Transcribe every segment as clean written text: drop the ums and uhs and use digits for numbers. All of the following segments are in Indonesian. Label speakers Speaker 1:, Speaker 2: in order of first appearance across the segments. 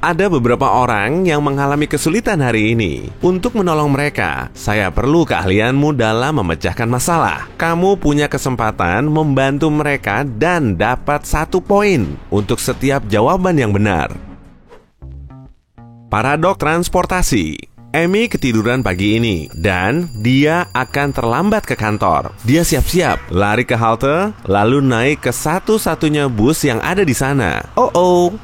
Speaker 1: Ada beberapa orang yang mengalami kesulitan hari ini. Untuk menolong mereka, saya perlu keahlianmu dalam memecahkan masalah. Kamu punya kesempatan membantu mereka dan dapat 1 poin untuk setiap jawaban yang benar. Paradok transportasi. Amy ketiduran pagi ini dan dia akan terlambat ke kantor. Dia siap-siap lari ke halte, lalu naik ke satu-satunya bus yang ada di sana.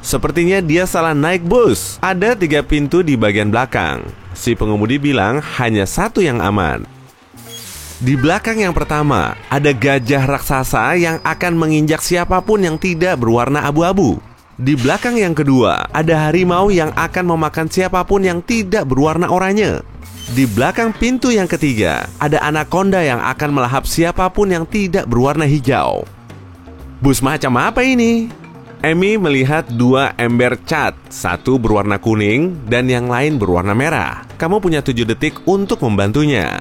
Speaker 1: Sepertinya dia salah naik bus. Ada 3 pintu di bagian belakang. Si pengemudi bilang hanya 1 yang aman. Di belakang yang pertama, ada gajah raksasa yang akan menginjak siapapun yang tidak berwarna abu-abu. Di belakang yang kedua, ada harimau yang akan memakan siapapun yang tidak berwarna oranye. Di belakang pintu yang ketiga, ada anaconda yang akan melahap siapapun yang tidak berwarna hijau. Bus macam apa ini? Amy melihat 2 ember cat, 1 berwarna kuning dan yang lain berwarna merah. Kamu punya 7 detik untuk membantunya.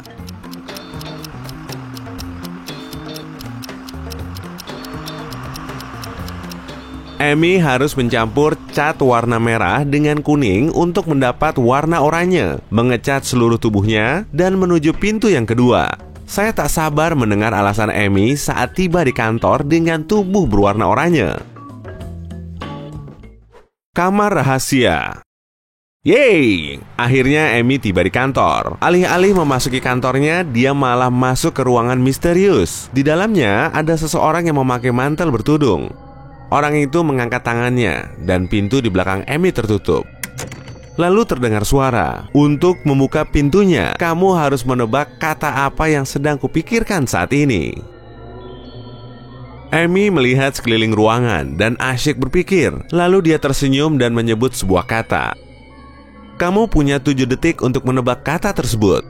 Speaker 1: Amy harus mencampur cat warna merah dengan kuning untuk mendapat warna oranye, mengecat seluruh tubuhnya, dan menuju pintu yang kedua. Saya tak sabar mendengar alasan Amy saat tiba di kantor dengan tubuh berwarna oranye. Kamar rahasia. Yeay! Akhirnya Amy tiba di kantor. Alih-alih memasuki kantornya, dia malah masuk ke ruangan misterius. Di dalamnya ada seseorang yang memakai mantel bertudung. Orang itu mengangkat tangannya dan pintu di belakang Amy tertutup. Lalu terdengar suara. Untuk membuka pintunya, kamu harus menebak kata apa yang sedang kupikirkan saat ini. Amy melihat sekeliling ruangan dan asyik berpikir. Lalu dia tersenyum dan menyebut sebuah kata. Kamu punya 7 detik untuk menebak kata tersebut.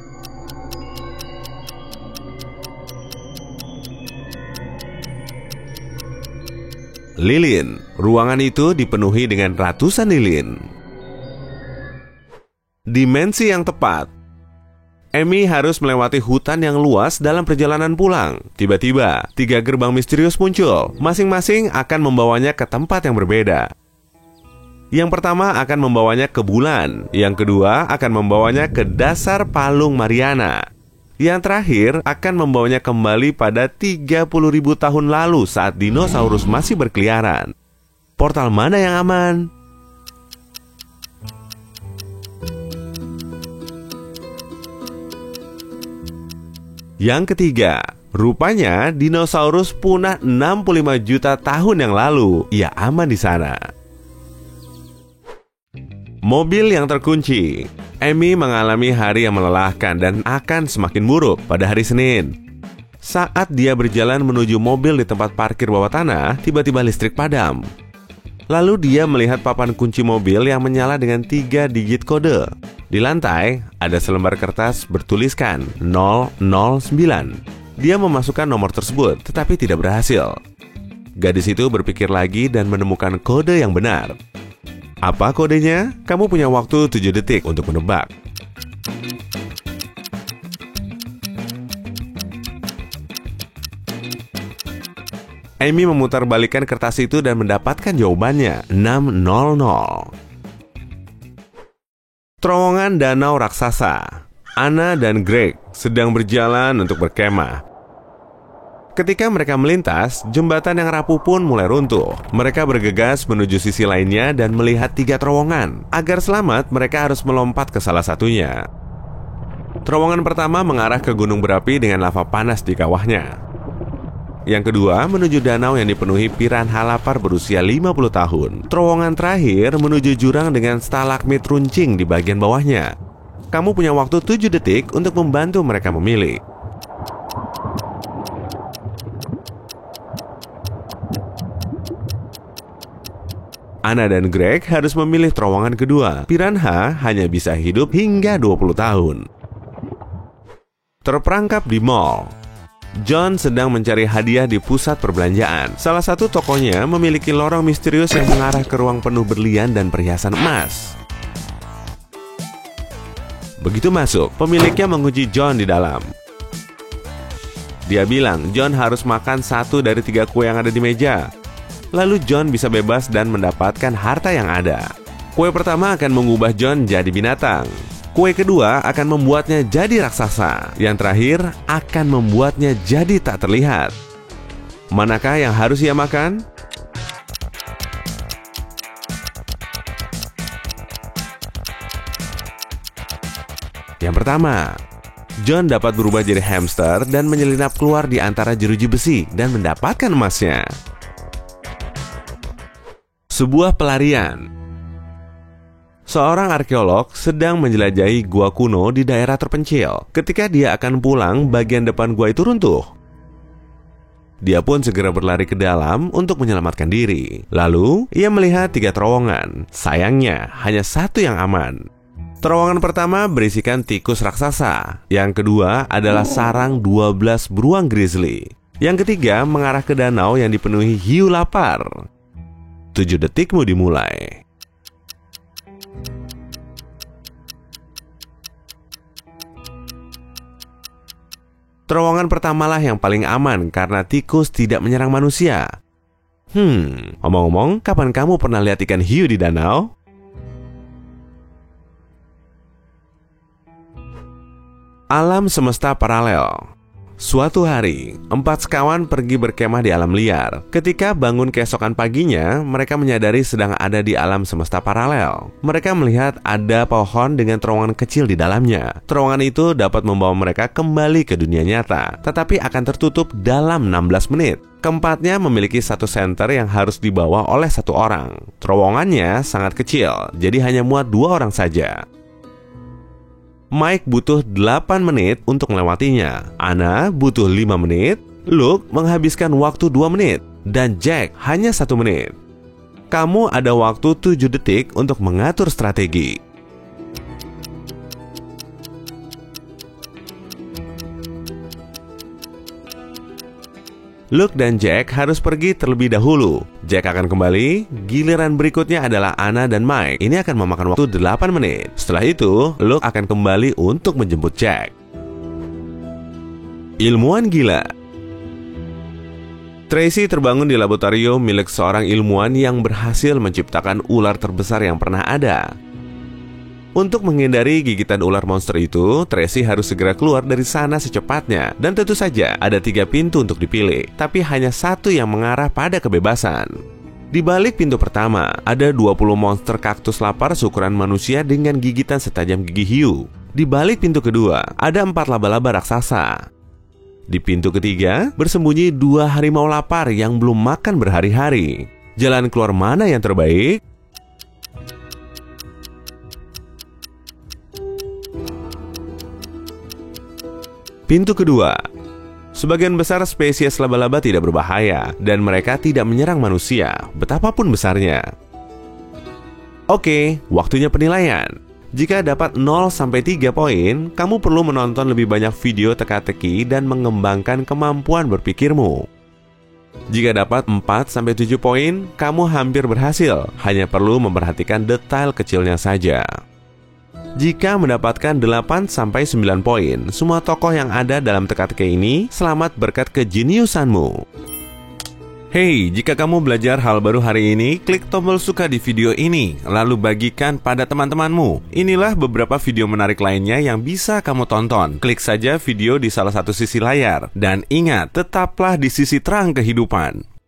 Speaker 1: Lilin. Ruangan itu dipenuhi dengan ratusan lilin. Dimensi yang tepat. Amy harus melewati hutan yang luas dalam perjalanan pulang. Tiba-tiba, 3 gerbang misterius muncul. Masing-masing akan membawanya ke tempat yang berbeda. Yang pertama akan membawanya ke bulan. Yang kedua akan membawanya ke dasar Palung Mariana. Yang terakhir akan membawanya kembali pada 30.000 tahun lalu saat dinosaurus masih berkeliaran. Portal mana yang aman? Yang ketiga, rupanya dinosaurus punah 65 juta tahun yang lalu. Ia aman di sana. Mobil yang terkunci. Amy mengalami hari yang melelahkan dan akan semakin buruk pada hari Senin. Saat dia berjalan menuju mobil di tempat parkir bawah tanah, tiba-tiba listrik padam. Lalu dia melihat papan kunci mobil yang menyala dengan 3 digit kode. Di lantai, ada selembar kertas bertuliskan 009. Dia memasukkan nomor tersebut, tetapi tidak berhasil. Gadis itu berpikir lagi dan menemukan kode yang benar. Apa kodenya? Kamu punya waktu 7 detik untuk menebak. Amy memutarbalikkan kertas itu dan mendapatkan jawabannya, 600. Terowongan danau raksasa. Anna dan Greg sedang berjalan untuk berkemah. Ketika mereka melintas, jembatan yang rapuh pun mulai runtuh. Mereka bergegas menuju sisi lainnya dan melihat 3 terowongan. Agar selamat, mereka harus melompat ke salah satunya. Terowongan pertama mengarah ke gunung berapi dengan lava panas di kawahnya. Yang kedua menuju danau yang dipenuhi piranha lapar berusia 50 tahun. Terowongan terakhir menuju jurang dengan stalagmit runcing di bagian bawahnya. Kamu punya waktu 7 detik untuk membantu mereka memilih. Anna dan Greg harus memilih terowongan kedua. Piranha hanya bisa hidup hingga 20 tahun. Terperangkap di mall. John sedang mencari hadiah di pusat perbelanjaan. Salah satu tokonya memiliki lorong misterius yang mengarah ke ruang penuh berlian dan perhiasan emas. Begitu masuk, pemiliknya mengunci John di dalam. Dia bilang John harus makan 1 dari 3 kue yang ada di meja. Lalu John bisa bebas dan mendapatkan harta yang ada. Kue pertama akan mengubah John jadi binatang. Kue kedua akan membuatnya jadi raksasa. Yang terakhir akan membuatnya jadi tak terlihat. Manakah yang harus ia makan? Yang pertama, John dapat berubah jadi hamster dan menyelinap keluar di antara jeruji besi dan mendapatkan emasnya. Sebuah pelarian. Seorang arkeolog sedang menjelajahi gua kuno di daerah terpencil. Ketika dia akan pulang, bagian depan gua itu runtuh. Dia pun segera berlari ke dalam untuk menyelamatkan diri. Lalu, ia melihat 3 terowongan. Sayangnya, hanya 1 yang aman. Terowongan pertama berisikan tikus raksasa. Yang kedua adalah sarang 12 beruang grizzly. Yang ketiga mengarah ke danau yang dipenuhi hiu lapar. 7 detikmu dimulai. Terowongan pertamalah yang paling aman karena tikus tidak menyerang manusia. Omong-omong, kapan kamu pernah lihat ikan hiu di danau? Alam semesta paralel. Suatu hari, 4 sekawan pergi berkemah di alam liar. Ketika bangun keesokan paginya, mereka menyadari sedang ada di alam semesta paralel. Mereka melihat ada pohon dengan terowongan kecil di dalamnya. Terowongan itu dapat membawa mereka kembali ke dunia nyata, tetapi akan tertutup dalam 16 menit. Keempatnya memiliki 1 senter yang harus dibawa oleh 1 orang. Terowongannya sangat kecil, jadi hanya muat 2 orang saja. Mike butuh 8 menit untuk melewatinya. Anna butuh 5 menit. Luke menghabiskan waktu 2 menit. Dan Jack hanya 1 menit. Kamu ada waktu 7 detik untuk mengatur strategi. Luke dan Jack harus pergi terlebih dahulu. Jack akan kembali. Giliran berikutnya adalah Anna dan Mike. Ini akan memakan waktu 8 menit. Setelah itu, Luke akan kembali untuk menjemput Jack. Ilmuwan gila. Tracy terbangun di laboratorium milik seorang ilmuwan yang berhasil menciptakan ular terbesar yang pernah ada. Untuk menghindari gigitan ular monster itu, Tracy harus segera keluar dari sana secepatnya. Dan tentu saja ada 3 pintu untuk dipilih, tapi hanya 1 yang mengarah pada kebebasan. Di balik pintu pertama, ada 20 monster kaktus lapar seukuran manusia dengan gigitan setajam gigi hiu. Di balik pintu kedua, ada 4 laba-laba raksasa. Di pintu ketiga, bersembunyi 2 harimau lapar yang belum makan berhari-hari. Jalan keluar mana yang terbaik? Pintu kedua. Sebagian besar spesies laba-laba tidak berbahaya dan mereka tidak menyerang manusia, betapapun besarnya. Oke, waktunya penilaian. Jika dapat 0-3 poin, kamu perlu menonton lebih banyak video teka-teki dan mengembangkan kemampuan berpikirmu. Jika dapat 4-7 poin, kamu hampir berhasil, hanya perlu memperhatikan detail kecilnya saja. Jika mendapatkan 8-9 poin, semua tokoh yang ada dalam teka-teki ini selamat berkat kejeniusanmu. Hey, jika kamu belajar hal baru hari ini, klik tombol suka di video ini, lalu bagikan pada teman-temanmu. Inilah beberapa video menarik lainnya yang bisa kamu tonton. Klik saja video di salah satu sisi layar. Dan ingat, tetaplah di sisi terang kehidupan.